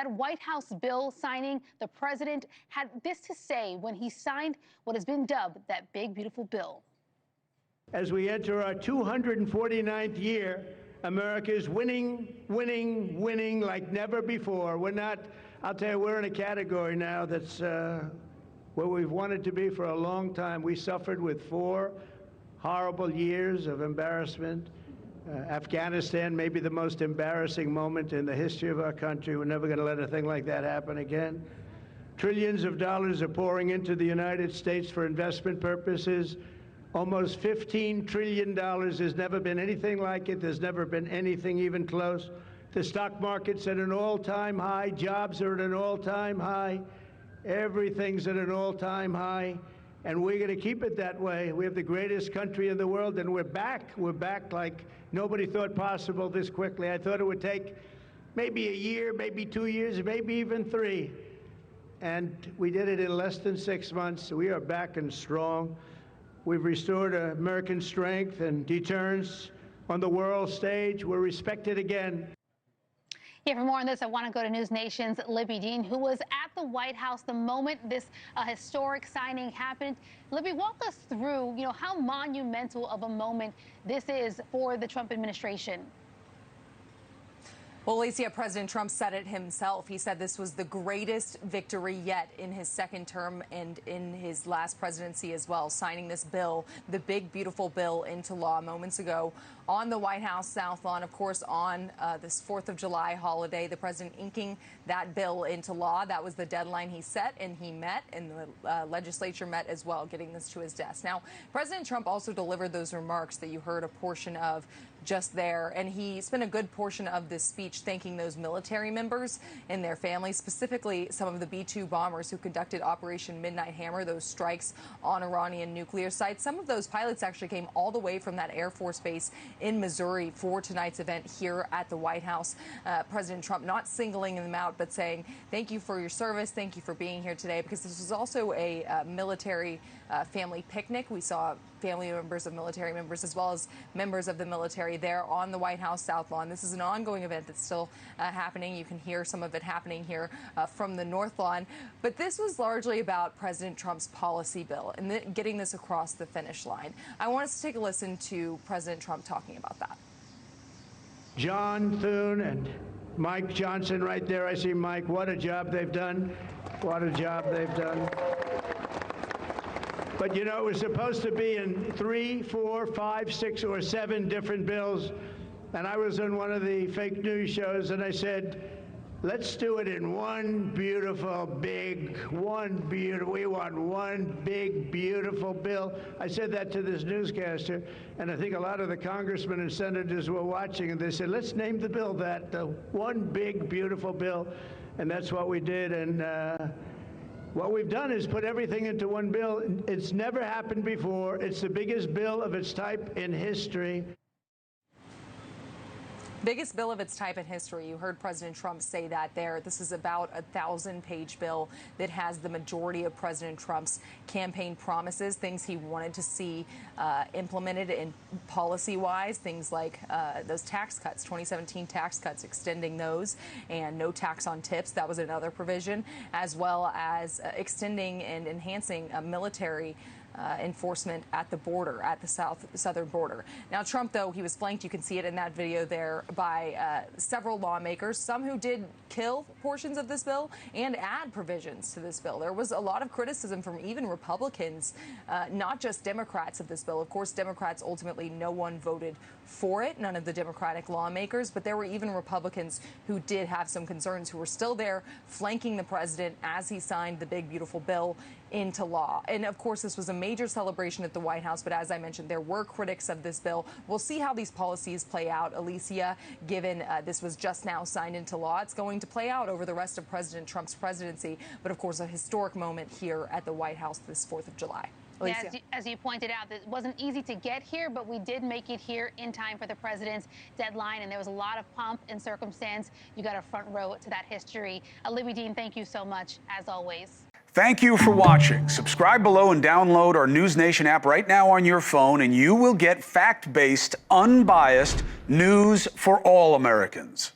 That White House bill signing, the president had this to say when he signed what has been dubbed that big, beautiful bill. As we enter our 249th year, America is winning, winning, winning like never before. We're not, I'll tell you, we're in a category now that's where we've wanted to be for a long time. We suffered with 4 horrible years of embarrassment. Afghanistan may be the most embarrassing moment in the history of our country. We're never going to let a thing like that happen again. Trillions of dollars are pouring into the United States for investment purposes. Almost $15 trillion. There's never been anything like it. There's never been anything even close. The stock market's at an all-time high. Jobs are at an all-time high. Everything's at an all-time high. And we're going to keep it that way. We have the greatest country in the world, and we're back. We're back like nobody thought possible this quickly. I thought it would take maybe a year, maybe 2 years, maybe even 3. And we did it in less than 6 months. We are back and strong. We've restored American strength and deterrence on the world stage. We're respected again. Yeah, for more on this, I want to go to NewsNation's Libbey Dean, who was at the White House the moment this historic signing happened. Libbey, walk us through, how monumental of a moment this is for the Trump administration. Well, Alicia, President Trump said it himself. He said this was the greatest victory yet in his second term and in his last presidency as well, signing this bill, the big, beautiful bill, into law moments ago on the White House South Lawn, of course, on this 4th of July holiday, the president inking that bill into law. That was the deadline he set, and he met, and the legislature met as well, getting this to his desk. Now, President Trump also delivered those remarks that you heard a portion of just there, and he spent a good portion of this speech thanking those military members and their families, specifically some of the B-2 bombers who conducted Operation Midnight Hammer, those strikes on Iranian nuclear sites. Some of those pilots actually came all the way from that Air Force base in Missouri for tonight's event here at the White House. President Trump not singling them out, but saying, thank you for your service, thank you for being here today, because this was also a military family picnic. We saw family members of military members as well as members of the military there on the White House South Lawn. This is an ongoing event that's still happening. You can hear some of it happening here from the North Lawn. But this was largely about President Trump's policy bill and getting this across the finish line. I want us to take a listen to President Trump talking about that. John Thune and Mike Johnson right there. I see Mike. What a job they've done. What a job they've done. But it was supposed to be in 3, 4, 5, 6, or 7 different bills. And I was on one of the fake news shows, and I said, let's do it in one beautiful, big, we want one big, beautiful bill. I said that to this newscaster, and I think a lot of the congressmen and senators were watching, and they said, let's name the bill that, the one big, beautiful bill. And that's what we did. And what we've done is put everything into one bill. It's never happened before. It's the biggest bill of its type in history. Biggest bill of its type in history. You heard President Trump say that there. This is about a 1,000-page bill that has the majority of President Trump's campaign promises, things he wanted to see implemented in policy-wise, things like those tax cuts, 2017 tax cuts, extending those, and no tax on tips. That was another provision, as well as extending and enhancing military enforcement at the border, at the southern border. Now, Trump, though, he was flanked, you can see it in that video there, by several lawmakers, some who did kill portions of this bill and add provisions to this bill. There was a lot of criticism from even Republicans, not just Democrats, of this bill. Of course, Democrats, ultimately, no one voted for it, none of the Democratic lawmakers, but there were even Republicans who did have some concerns, who were still there flanking the president as he signed the big, beautiful bill into law. And of course, this was a major celebration at the White House, but as I mentioned, there were critics of this bill. We'll see how these policies play out, Alicia, given this was just now signed into law. It's going to play out over the rest of President Trump's presidency, but of course, a historic moment here at the White House this 4th of July. Yeah, as you pointed out, it wasn't easy to get here, but we did make it here in time for the president's deadline, and there was a lot of pomp and circumstance. You got a front row to that history. Libbey Dean, thank you so much, as always. Thank you for watching. Subscribe below and download our NewsNation app right now on your phone, and you will get fact-based, unbiased news for all Americans.